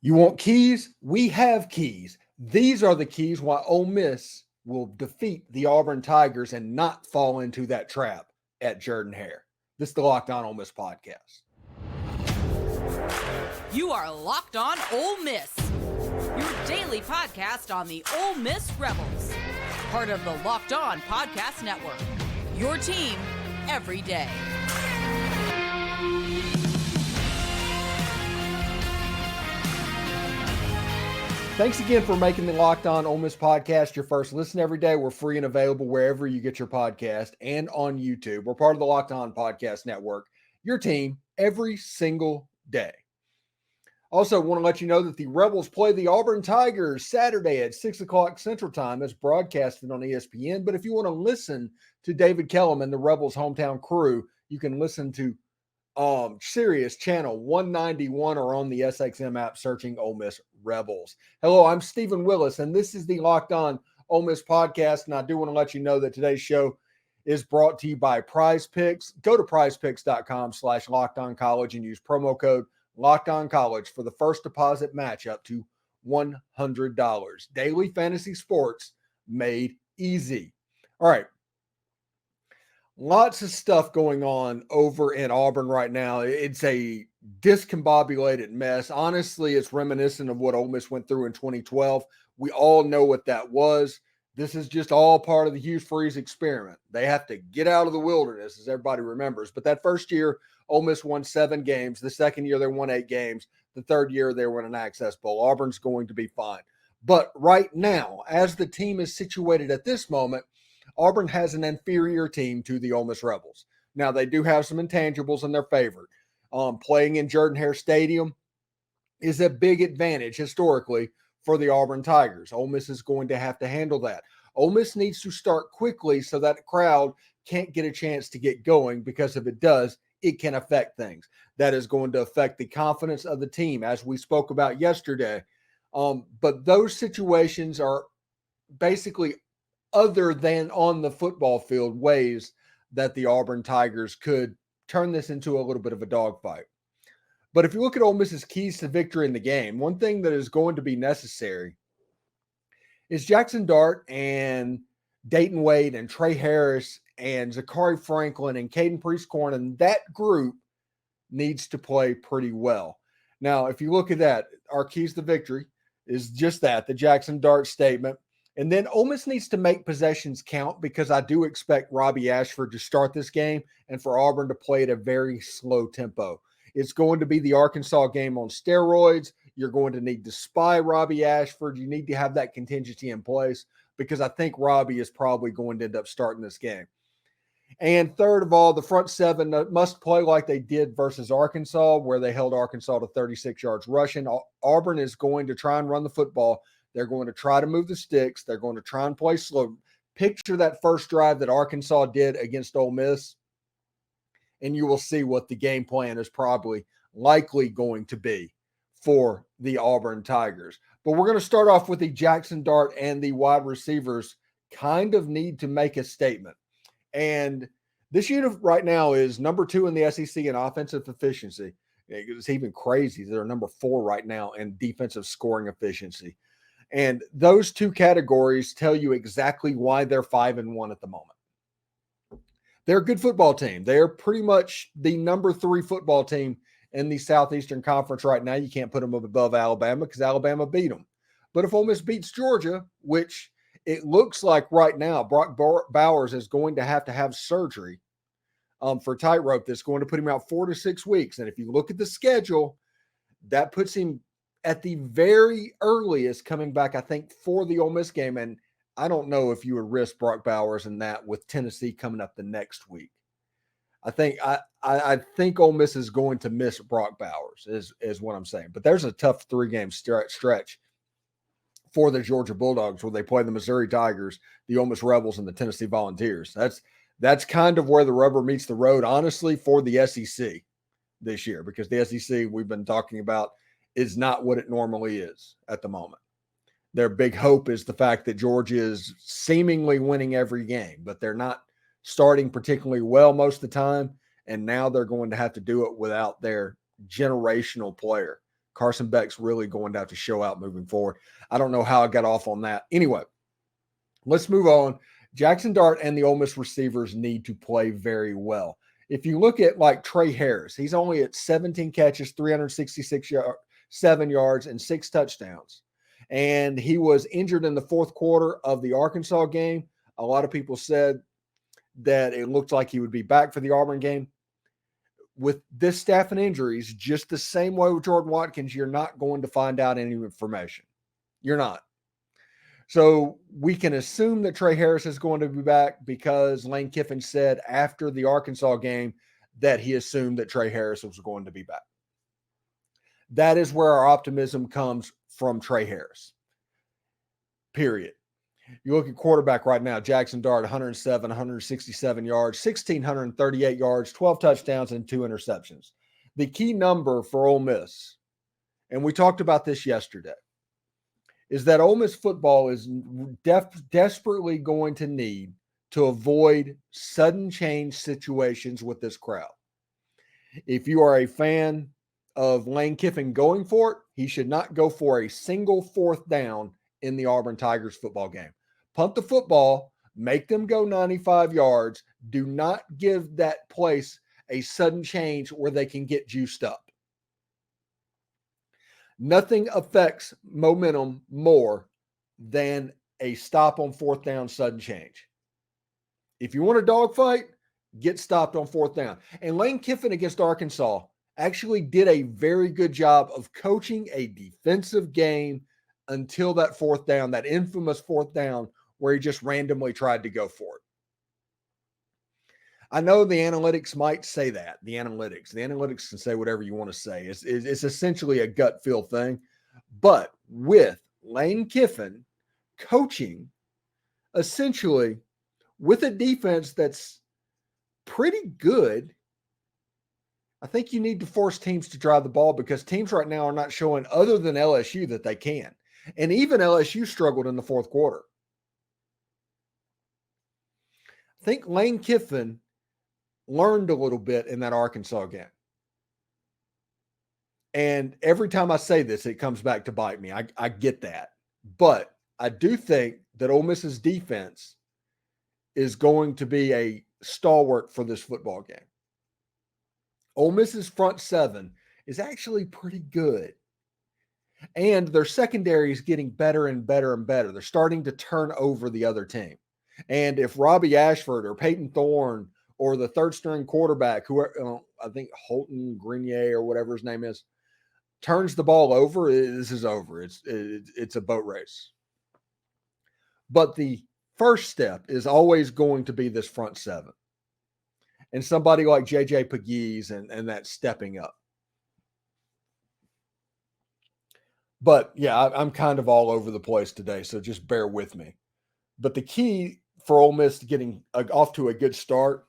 You want keys? We have keys. These are the keys why Ole Miss will defeat the Auburn Tigers and not fall into that trap at Jordan Hare. This is the Locked On Ole Miss podcast. You are Locked On Ole Miss, your daily podcast on the Ole Miss Rebels, part of the Locked On Podcast Network, your team every day. Thanks again for making the Locked On Ole Miss podcast your first listen every day. We're free and available wherever you get your podcast and on YouTube. We're part of the Locked On Podcast Network, your team every single day. Also, want to let you know that the Rebels play the Auburn Tigers Saturday at 6 o'clock Central Time. It's broadcasted on ESPN. But if you want to listen to David Kellum and the Rebels hometown crew, you can listen to Sirius channel 191 or on the SXM app searching Ole Miss Rebels. Hello, I'm Stephen Willis, and this is the Locked On Ole Miss podcast. And I do want to let you know that today's show is brought to you by Prize Picks. Go to prizepicks.com/LockedOnCollege and use promo code LockedOnCollege for the first deposit match up to $100. Daily fantasy sports made easy. All right. Lots of stuff going on over in Auburn right now. It's a discombobulated mess. Honestly, it's reminiscent of what Ole Miss went through in 2012. We all know what that was. This is just all part of the Hugh Freeze experiment. They have to get out of the wilderness, as everybody remembers. But that first year, Ole Miss won 7 games. The second year, they won 8 games. The third year, they were in an Access Bowl. Auburn's going to be fine. But right now, as the team is situated at this moment, Auburn has an inferior team to the Ole Miss Rebels. Now, they do have some intangibles in their favor. Playing in Jordan Hare Stadium is a big advantage historically for the Auburn Tigers. Ole Miss is going to have to handle that. Ole Miss needs to start quickly so that crowd can't get a chance to get going, because if it does, it can affect things. That is going to affect the confidence of the team, as we spoke about yesterday. But those situations are basically, other than on the football field, ways that the Auburn Tigers could turn this into a little bit of a dogfight. But if you look at Ole Miss's keys to victory in the game, one thing that is going to be necessary is Jaxson Dart and Dayton Wade and Tre Harris and Zakhari Franklin and Caden Priestcorn, and that group needs to play pretty well. Now, if you look at that, our keys to victory is just that, the Jaxson Dart statement. And then Ole Miss needs to make possessions count, because I do expect Robbie Ashford to start this game and for Auburn to play at a very slow tempo. It's going to be the Arkansas game on steroids. You're going to need to spy Robbie Ashford. You need to have that contingency in place, because I think Robbie is probably going to end up starting this game. And third of all, the front seven must play like they did versus Arkansas, where they held Arkansas to 36 yards rushing. Auburn is going to try and run the football. They're going to try to move the sticks. They're going to try and play slow. Picture that first drive that Arkansas did against Ole Miss, and you will see what the game plan is probably likely going to be for the Auburn Tigers. But we're going to start off with the Jaxson Dart and the wide receivers kind of need to make a statement. And this unit right now is number 2 in the SEC in offensive efficiency. It's even crazy. They're number 4 right now in defensive scoring efficiency. And those two categories tell you exactly why they're 5-1 at the moment. They're a good football team. They're pretty much the number 3 football team in the Southeastern Conference right now. You can't put them up above Alabama because Alabama beat them. But if Ole Miss beats Georgia, which it looks like right now, Brock Bowers is going to have surgery for tightrope that's going to put him out 4 to 6 weeks. And if you look at the schedule, that puts him at the very earliest coming back, I think, for the Ole Miss game. And I don't know if you would risk Brock Bowers in that with Tennessee coming up the next week. I think Ole Miss is going to miss Brock Bowers is what I'm saying. But there's a tough 3-game stretch for the Georgia Bulldogs, where they play the Missouri Tigers, the Ole Miss Rebels, and the Tennessee Volunteers. That's kind of where the rubber meets the road, honestly, for the SEC this year, because the SEC we've been talking about is not what it normally is at the moment. Their big hope is the fact that Georgia is seemingly winning every game, but they're not starting particularly well most of the time, and now they're going to have to do it without their generational player Carson Beck's really going to have to show out moving forward. I don't know how I got off on that. Anyway, let's move on. Jaxson Dart and the Ole Miss receivers need to play very well. If you look at like Tre Harris, he's only at 17 catches, 7 yards, and 6 touchdowns. And he was injured in the fourth quarter of the Arkansas game. A lot of people said that it looked like he would be back for the Auburn game. With this staff and injuries, just the same way with Jordan Watkins, you're not going to find out any information. You're not. So we can assume that Tre Harris is going to be back because Lane Kiffin said after the Arkansas game that he assumed that Tre Harris was going to be back. That is where our optimism comes from Tre Harris. Period. You look at quarterback right now, Jaxson Dart, 107, 167 yards, 1,638 yards, 12 touchdowns, and 2 interceptions. The key number for Ole Miss, and we talked about this yesterday, is that Ole Miss football is desperately going to need to avoid sudden change situations with this crowd. If you are a fan of Lane Kiffin going for it, he should not go for a single fourth down in the Auburn Tigers football game. Punt the football, make them go 95 yards. Do not give that place a sudden change where they can get juiced up. Nothing affects momentum more than a stop on fourth down sudden change. If you want a dogfight, get stopped on fourth down. And Lane Kiffin against Arkansas actually did a very good job of coaching a defensive game until that fourth down, that infamous fourth down where he just randomly tried to go for it. I know the analytics might say that. The analytics can say whatever you want to say. It's essentially a gut feel thing. But with Lane Kiffin coaching, essentially with a defense that's pretty good, I think you need to force teams to drive the ball because teams right now are not showing, other than LSU, that they can. And even LSU struggled in the fourth quarter. I think Lane Kiffin learned a little bit in that Arkansas game. And every time I say this, it comes back to bite me. I get that. But I do think that Ole Miss's defense is going to be a stalwart for this football game. Ole Miss's front seven is actually pretty good. And their secondary is getting better and better and better. They're starting to turn over the other team. And if Robbie Ashford or Peyton Thorne or the third string quarterback, who I think Holton Grenier or whatever his name is, turns the ball over, this is over. It's a boat race. But the first step is always going to be this front seven. And somebody like J.J. Pegues and that stepping up. But, yeah, I'm kind of all over the place today, so just bear with me. But the key for Ole Miss to getting off to a good start,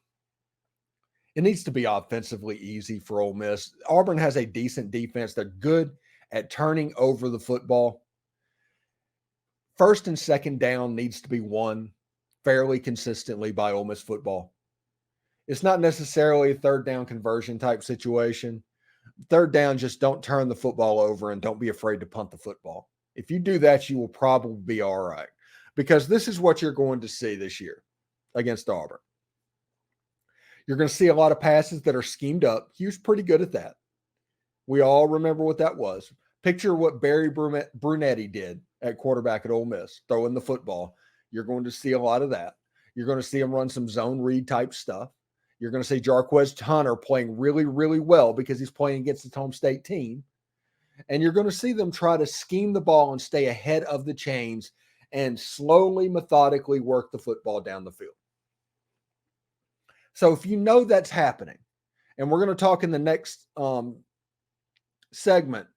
it needs to be offensively easy for Ole Miss. Auburn has a decent defense. They're good at turning over the football. First and second down needs to be won fairly consistently by Ole Miss football. It's not necessarily a third down conversion type situation. Third down, just don't turn the football over and don't be afraid to punt the football. If you do that, you will probably be all right. Because this is what you're going to see this year against Auburn. You're going to see a lot of passes that are schemed up. Hugh's pretty good at that. We all remember what that was. Picture what Barry Brunetti did at quarterback at Ole Miss, throwing the football. You're going to see a lot of that. You're going to see him run some zone read type stuff. You're going to see Jarquez Hunter playing really, really well because he's playing against his home state team. And you're going to see them try to scheme the ball and stay ahead of the chains and slowly, methodically work the football down the field. So if you know that's happening, and we're going to talk in the next segment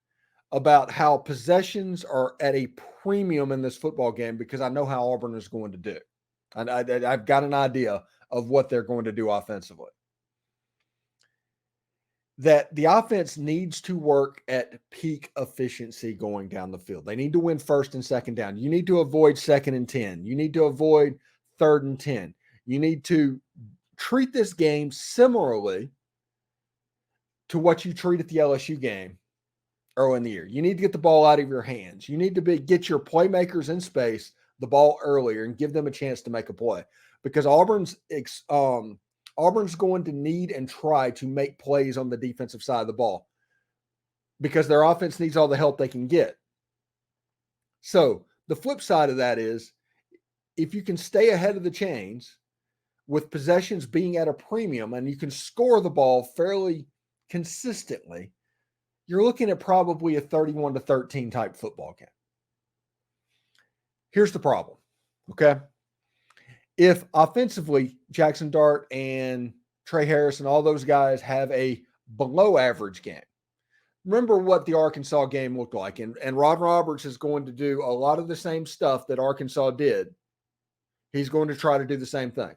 about how possessions are at a premium in this football game because I know how Auburn is going to do. And I've got an idea of what they're going to do offensively. That the offense needs to work at peak efficiency going down the field. They need to win first and second down. You need to avoid 2nd and 10. You need to avoid 3rd and 10. You need to treat this game similarly to what you treat at the LSU game early in the year. You need to get the ball out of your hands. You need to get your playmakers in space the ball earlier and give them a chance to make a play, because Auburn's going to need and try to make plays on the defensive side of the ball because their offense needs all the help they can get. So the flip side of that is, if you can stay ahead of the chains with possessions being at a premium and you can score the ball fairly consistently, you're looking at probably a 31-13 type football game. Here's the problem, okay? If offensively Jaxson Dart and Tre Harris and all those guys have a below average game, remember what the Arkansas game looked like. And Ron Roberts is going to do a lot of the same stuff that Arkansas did. He's going to try to do the same thing.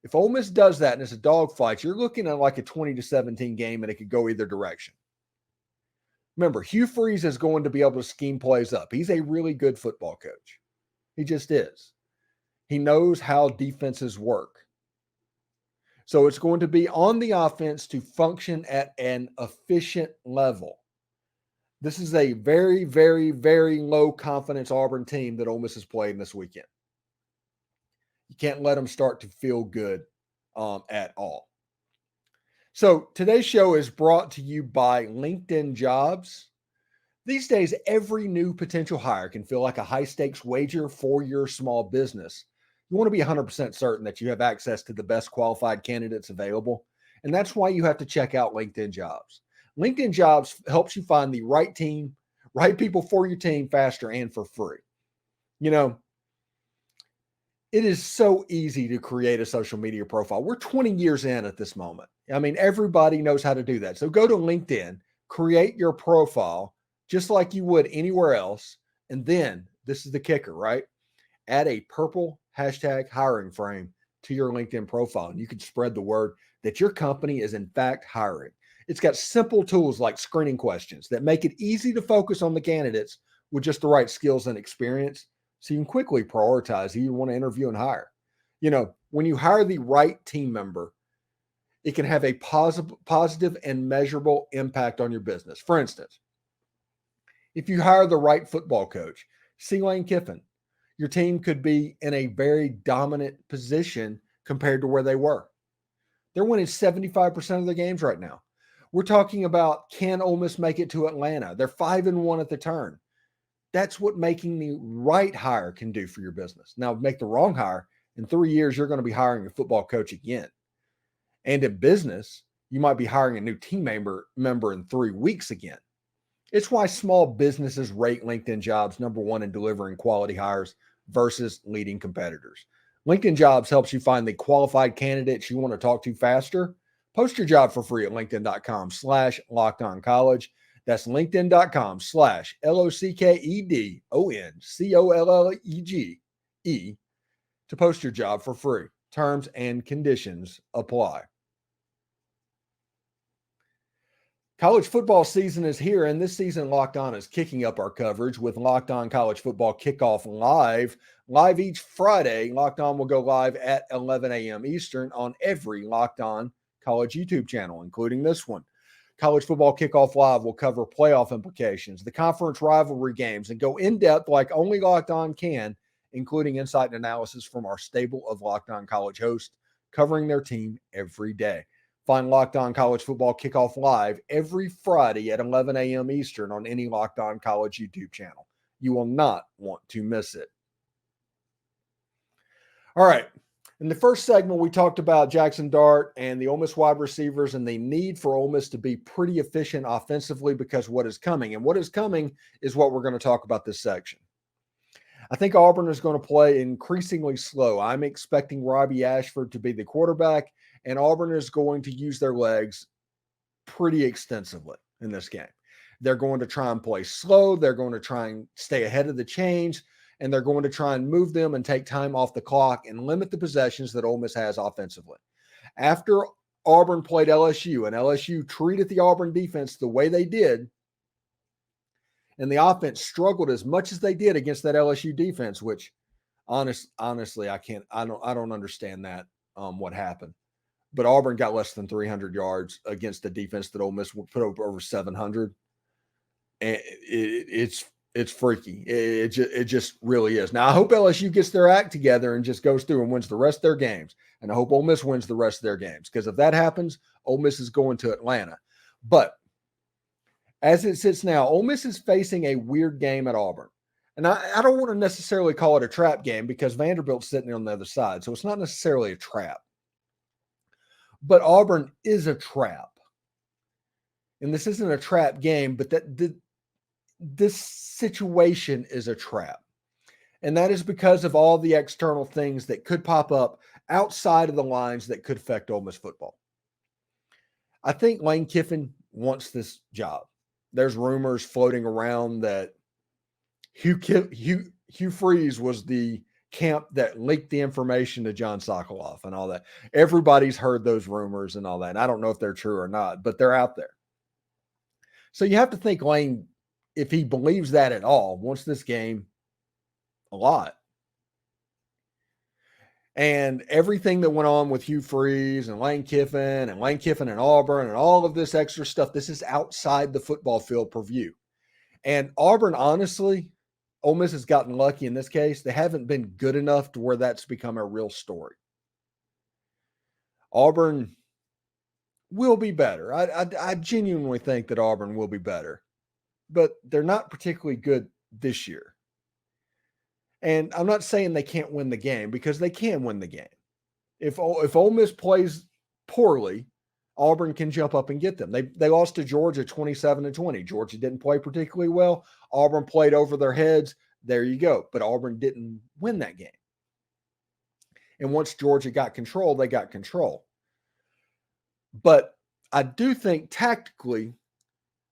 If Ole Miss does that and it's a dogfight, you're looking at like a 20-17 game, and it could go either direction. Remember, Hugh Freeze is going to be able to scheme plays up. He's a really good football coach. He just is. He knows how defenses work. So it's going to be on the offense to function at an efficient level. This is a very, very, very low confidence Auburn team that Ole Miss is playing this weekend. You can't let them start to feel good at all. So today's show is brought to you by LinkedIn Jobs. These days, every new potential hire can feel like a high-stakes wager for your small business. You want to be 100% certain that you have access to the best qualified candidates available, and that's why you have to check out LinkedIn Jobs. LinkedIn Jobs helps you find the right team, right people for your team faster and for free. You know, it is so easy to create a social media profile. We're 20 years in at this moment. I mean, everybody knows how to do that. So go to LinkedIn, create your profile just like you would anywhere else. And then this is the kicker, right? Add a purple hashtag hiring frame to your LinkedIn profile, and you can spread the word that your company is in fact hiring. It's got simple tools like screening questions that make it easy to focus on the candidates with just the right skills and experience, so you can quickly prioritize who you want to interview and hire. You know, when you hire the right team member, it can have a positive and measurable impact on your business. For instance, if you hire the right football coach, see Lane Kiffin, your team could be in a very dominant position compared to where they were. They're winning 75% of their games right now. We're talking about, can Ole Miss make it to Atlanta? They're 5-1 at the turn. That's what making the right hire can do for your business. Now, make the wrong hire, in 3 years, you're going to be hiring a football coach again. And in business, you might be hiring a new team member in 3 weeks again. It's why small businesses rate LinkedIn Jobs #1 in delivering quality hires versus leading competitors. LinkedIn Jobs helps you find the qualified candidates you want to talk to faster. Post your job for free at linkedin.com/lockedoncollege. That's linkedin.com/LOCKEDONCOLLEGE to post your job for free. Terms and conditions apply. College football season is here, and this season Locked On is kicking up our coverage with Locked On College Football Kickoff Live. Live each Friday, Locked On will go live at 11 a.m. Eastern on every Locked On College YouTube channel, including this one. College Football Kickoff Live will cover playoff implications, the conference rivalry games, and go in-depth like only Locked On can, including insight and analysis from our stable of Locked On College hosts covering their team every day. Find Locked On College Football Kickoff Live every Friday at 11 a.m. Eastern on any Locked On College YouTube channel. You will not want to miss it. All right. In the first segment, we talked about Jaxson Dart and the Ole Miss wide receivers and the need for Ole Miss to be pretty efficient offensively because what is coming. And what is coming is what we're going to talk about this section. I think Auburn is going to play increasingly slow. I'm expecting Robbie Ashford to be the quarterback, and Auburn is going to use their legs pretty extensively in this game. They're going to try and play slow. They're going to try and stay ahead of the chains, and they're going to try and move them and take time off the clock and limit the possessions that Ole Miss has offensively. After Auburn played LSU, and LSU treated the Auburn defense the way they did, and the offense struggled as much as they did against that LSU defense, which honestly, I don't understand that, what happened. But Auburn got less than 300 yards against the defense that Ole Miss would put over 700. And it's freaky. It just really is. Now I hope LSU gets their act together and just goes through and wins the rest of their games. And I hope Ole Miss wins the rest of their games, because if that happens, Ole Miss is going to Atlanta. But as it sits now, Ole Miss is facing a weird game at Auburn. And I don't want to necessarily call it a trap game, because Vanderbilt's sitting on the other side. So it's not necessarily a trap. But Auburn is a trap. And this isn't a trap game, but this situation is a trap. And that is because of all the external things that could pop up outside of the lines that could affect Ole Miss football. I think Lane Kiffin wants this job. There's rumors floating around that Hugh Freeze was the camp that leaked the information to John Sokoloff and all that. Everybody's heard those rumors and all that. And I don't know if they're true or not, but they're out there. So you have to think Lane, if he believes that at all, wants this game a lot. And everything that went on with Hugh Freeze and Lane Kiffin and Auburn and all of this extra stuff, this is outside the football field purview. And Auburn, honestly, Ole Miss has gotten lucky in this case. They haven't been good enough to where that's become a real story. Auburn will be better. I genuinely think that Auburn will be better, but they're not particularly good this year. And I'm not saying they can't win the game, because they can win the game. If Ole Miss plays poorly, Auburn can jump up and get them. They lost to Georgia 27-20. Georgia didn't play particularly well. Auburn played over their heads. There you go. But Auburn didn't win that game. And once Georgia got control, they got control. But I do think tactically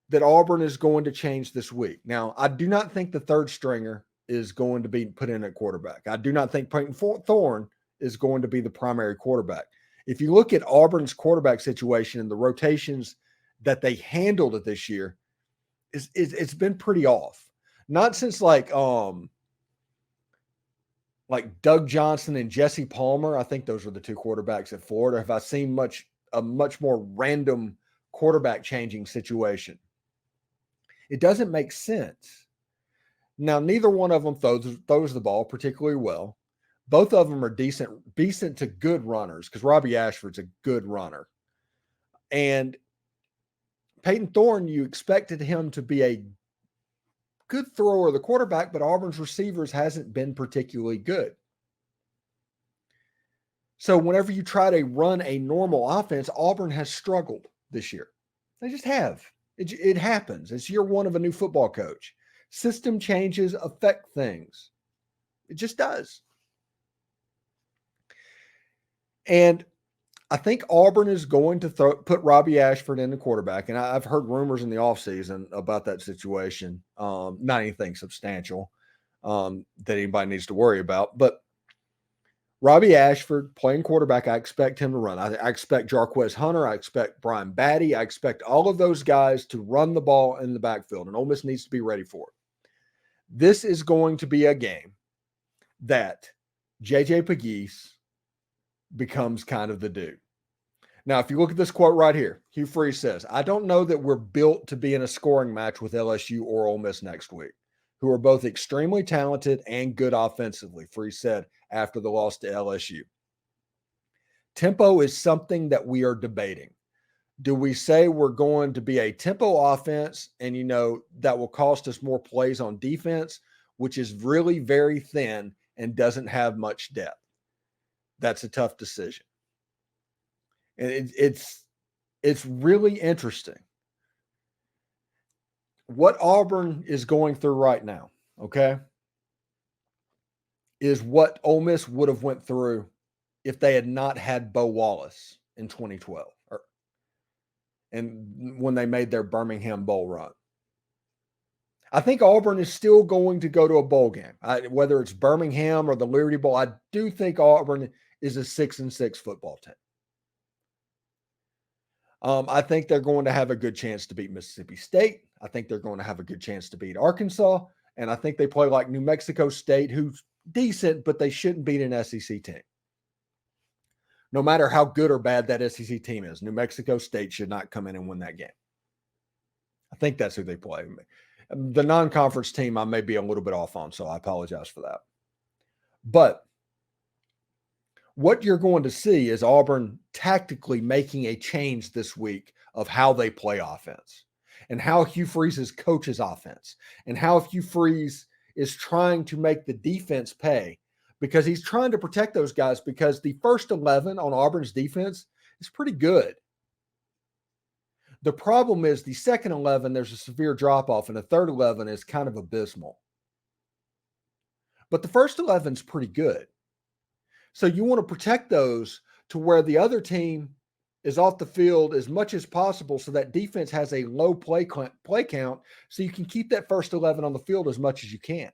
that Auburn is going to change this week. Now, I do not think the third stringer is going to be put in at quarterback. I do not think Peyton Thorne is going to be the primary quarterback. If you look at Auburn's quarterback situation and the rotations that they handled it this year, it's been pretty off. Not since like Doug Johnson and Jesse Palmer. I think those were the two quarterbacks at Florida. Have I seen a much more random quarterback changing situation? It doesn't make sense. Now, neither one of them throws the ball particularly well. Both of them are decent to good runners, because Robbie Ashford's a good runner. And Peyton Thorne, you expected him to be a good thrower of the quarterback, but Auburn's receivers hasn't been particularly good. So whenever you try to run a normal offense, Auburn has struggled this year. They just have. It happens. It's year one of a new football coach. System changes affect things. It just does. And I think Auburn is going to put Robbie Ashford in the quarterback. And I've heard rumors in the offseason about that situation. Not anything substantial that anybody needs to worry about. But Robbie Ashford playing quarterback, I expect him to run. I expect Jarquez Hunter. I expect Brian Batty. I expect all of those guys to run the ball in the backfield. And Ole Miss needs to be ready for it. This is going to be a game that J.J. Pegues becomes kind of the dude. Now, if you look at this quote right here, Hugh Freeze says, "I don't know that we're built to be in a scoring match with LSU or Ole Miss next week, who are both extremely talented and good offensively," Freeze said after the loss to LSU. "Tempo is something that we are debating. Do we say we're going to be a tempo offense and, that will cost us more plays on defense, which is really very thin and doesn't have much depth? That's a tough decision." And it's really interesting what Auburn is going through right now, okay, is what Ole Miss would have went through if they had not had Bo Wallace in 2012 and when they made their Birmingham Bowl run. I think Auburn is still going to go to a bowl game, whether it's Birmingham or the Liberty Bowl. I do think Auburn is a 6-6 football team. I think they're going to have a good chance to beat Mississippi State. I think they're going to have a good chance to beat Arkansas. And I think they play like New Mexico State, who's decent, but they shouldn't beat an SEC team. No matter how good or bad that SEC team is, New Mexico State should not come in and win that game. I think that's who they play. The non-conference team I may be a little bit off on, so I apologize for that. But what you're going to see is Auburn tactically making a change this week of how they play offense and how Hugh Freeze coaches offense and how Hugh Freeze is trying to make the defense pay because he's trying to protect those guys because the first 11 on Auburn's defense is pretty good. The problem is the second 11, there's a severe drop-off, and the third 11 is kind of abysmal. But the first 11 is pretty good. So you want to protect those to where the other team is off the field as much as possible so that defense has a low play count so you can keep that first 11 on the field as much as you can.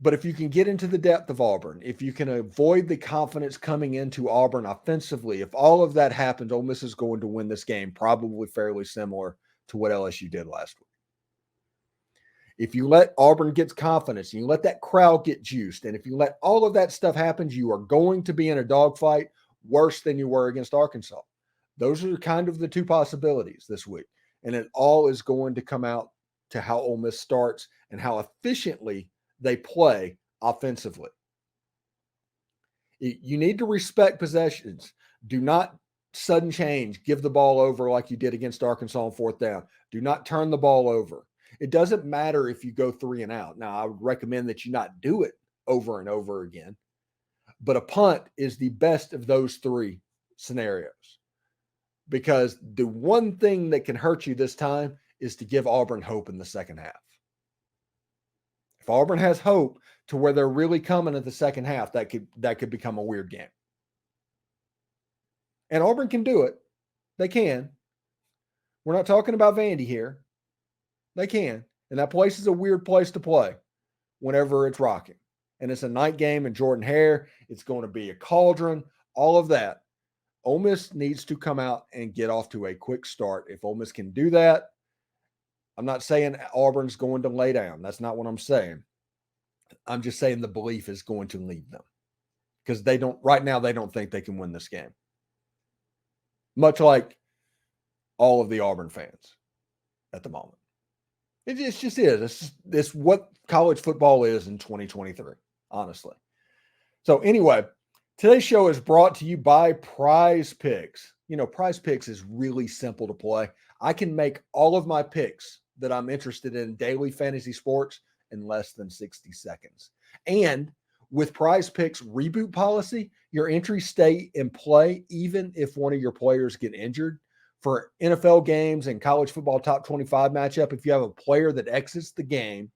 But if you can get into the depth of Auburn, if you can avoid the confidence coming into Auburn offensively, if all of that happens, Ole Miss is going to win this game, probably fairly similar to what LSU did last week. If you let Auburn get confidence, and you let that crowd get juiced, and if you let all of that stuff happen, you are going to be in a dogfight worse than you were against Arkansas. Those are kind of the two possibilities this week. And it all is going to come out to how Ole Miss starts and how efficiently they play offensively. You need to respect possessions. Do not sudden change, give the ball over like you did against Arkansas on fourth down. Do not turn the ball over. It doesn't matter if you go 3 and out. Now, I would recommend that you not do it over and over again. But a punt is the best of those 3 scenarios. Because the one thing that can hurt you this time is to give Auburn hope in the second half. If Auburn has hope to where they're really coming at the second half, that could become a weird game. And Auburn can do it. They can. We're not talking about Vandy here. They can. And that place is a weird place to play whenever it's rocking. And it's a night game in Jordan Hare. It's going to be a cauldron, all of that. Ole Miss needs to come out and get off to a quick start. If Ole Miss can do that, I'm not saying Auburn's going to lay down. That's not what I'm saying. I'm just saying the belief is going to leave them because right now they don't think they can win this game. Much like all of the Auburn fans at the moment. It just is. It's what college football is in 2023, honestly. So anyway, today's show is brought to you by Prize Picks. You know, Prize Picks is really simple to play. I can make all of my picks that I'm interested in daily fantasy sports in less than 60 seconds. And with Prize Picks reboot policy, your entries stay in play even if one of your players get injured. For NFL games and college football top 25 matchup, if you have a player that exits the game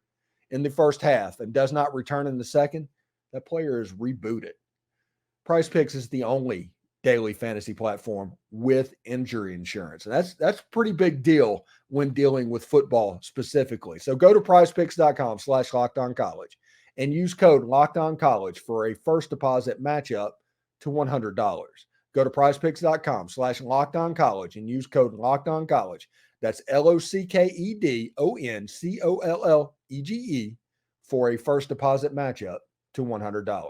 in the first half and does not return in the second, that player is rebooted. Prize Picks is the only daily fantasy platform with injury insurance. And that's a pretty big deal when dealing with football specifically. So go to prizepicks.com/lockedoncollege and use code LockedOnCollege for a first deposit matchup to $100. Go to prizepicks.com/lockedoncollege and use code LockedOnCollege. That's LOCKEDONCOLLEGE for a first deposit matchup to $100.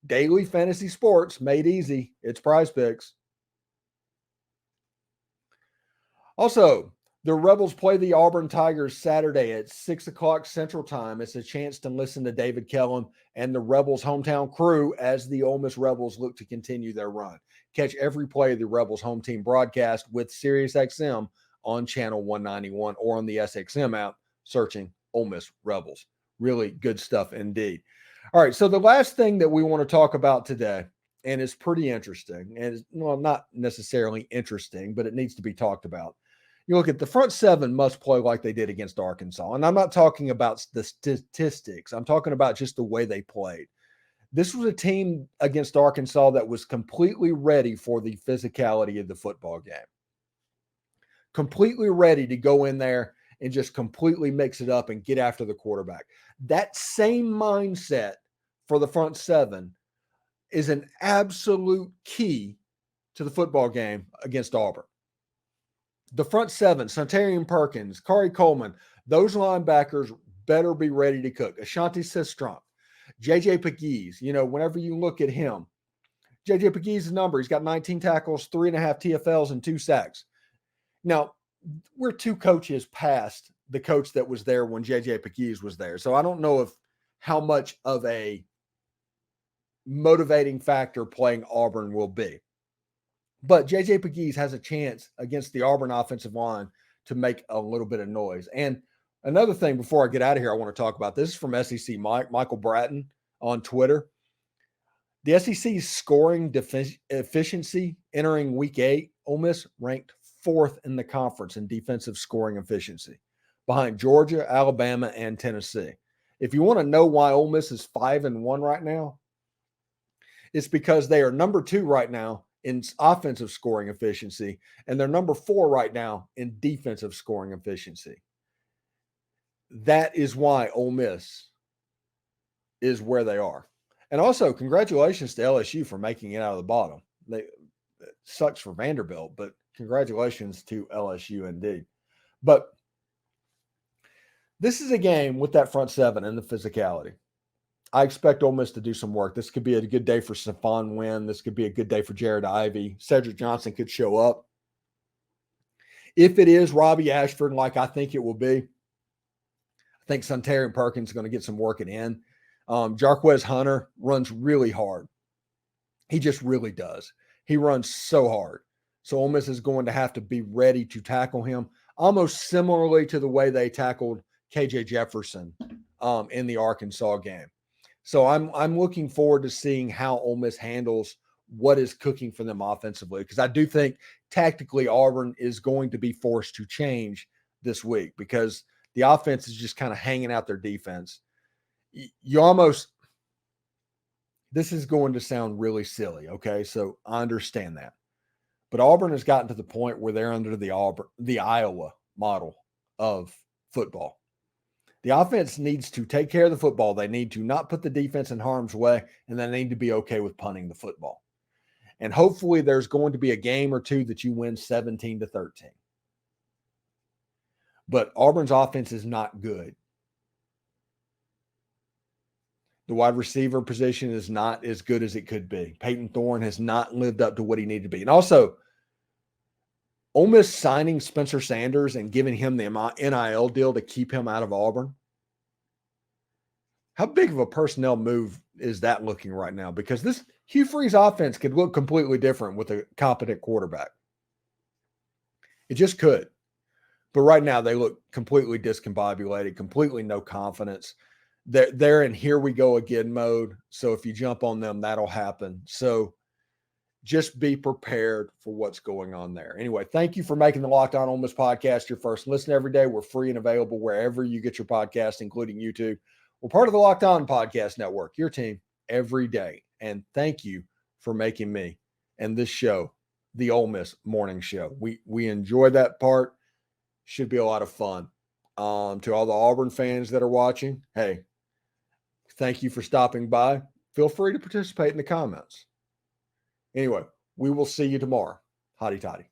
Daily fantasy sports made easy. It's Prize Picks. Also, the Rebels play the Auburn Tigers Saturday at 6 o'clock Central Time. It's a chance to listen to David Kellum and the Rebels hometown crew as the Ole Miss Rebels look to continue their run. Catch every play of the Rebels home team broadcast with SiriusXM on channel 191 or on the SXM app searching Ole Miss Rebels. Really good stuff indeed. All right, so the last thing that we want to talk about today, and it's pretty interesting, and it's, well, not necessarily interesting, but it needs to be talked about. You look at the front seven must play like they did against Arkansas. And I'm not talking about the statistics. I'm talking about just the way they played. This was a team against Arkansas that was completely ready for the physicality of the football game. Completely ready to go in there and just completely mix it up and get after the quarterback. That same mindset for the front seven is an absolute key to the football game against Auburn. The front seven, Sontarian Perkins, Kari Coleman, those linebackers better be ready to cook. Ashanti Sistrunk, J.J. Pegues, whenever you look at him, J.J. Pegues' number, he's got 19 tackles, 3.5 TFLs, and 2 sacks. Now, we're 2 coaches past the coach that was there when JJ Pegues was there. So I don't know if how much of a motivating factor playing Auburn will be. But JJ Pegues has a chance against the Auburn offensive line to make a little bit of noise. And another thing before I get out of here, I want to talk about this is from SEC Michael Bratton on Twitter. The SEC's scoring efficiency entering week 8, Ole Miss ranked 4th in the conference in defensive scoring efficiency, behind Georgia, Alabama, and Tennessee. If you want to know why Ole Miss is 5-1 right now, it's because they are number 2 right now in offensive scoring efficiency, and they're number 4 right now in defensive scoring efficiency. That is why Ole Miss is where they are. And also, congratulations to LSU for making it out of the bottom. It sucks for Vanderbilt, but congratulations to LSU indeed. But this is a game with that front 7 and the physicality. I expect Ole Miss to do some work. This could be a good day for Stephon Wynn. This could be a good day for Jared Ivey. Cedric Johnson could show up. If it is Robbie Ashford, like I think it will be, I think Suntarine Perkins is going to get some work in. Jarquez Hunter runs really hard. He just really does. He runs so hard. So Ole Miss is going to have to be ready to tackle him, almost similarly to the way they tackled KJ Jefferson in the Arkansas game. So I'm looking forward to seeing how Ole Miss handles what is cooking for them offensively, because I do think tactically Auburn is going to be forced to change this week because the offense is just kind of hanging out their defense. This is going to sound really silly, okay? So I understand that. But Auburn has gotten to the point where they're under the Iowa model of football. The offense needs to take care of the football. They need to not put the defense in harm's way, and they need to be okay with punting the football. And hopefully there's going to be a game or two that you win 17-13. But Auburn's offense is not good. The wide receiver position is not as good as it could be. Peyton Thorne has not lived up to what he needed to be. And also, Ole Miss signing Spencer Sanders and giving him the NIL deal to keep him out of Auburn. How big of a personnel move is that looking right now? Because this Hugh Freeze offense could look completely different with a competent quarterback. It just could. But right now they look completely discombobulated, completely no confidence. They're in here we go again mode. So if you jump on them, that'll happen. So just be prepared for what's going on there. Anyway, thank you for making the Locked On Ole Miss podcast your first listen every day. We're free and available wherever you get your podcast, including YouTube. We're part of the Locked On Podcast Network, your team every day. And thank you for making me and this show the Ole Miss Morning Show. We enjoy that part. Should be a lot of fun. To all the Auburn fans that are watching, hey, thank you for stopping by. Feel free to participate in the comments. Anyway, we will see you tomorrow. Hotty toddy.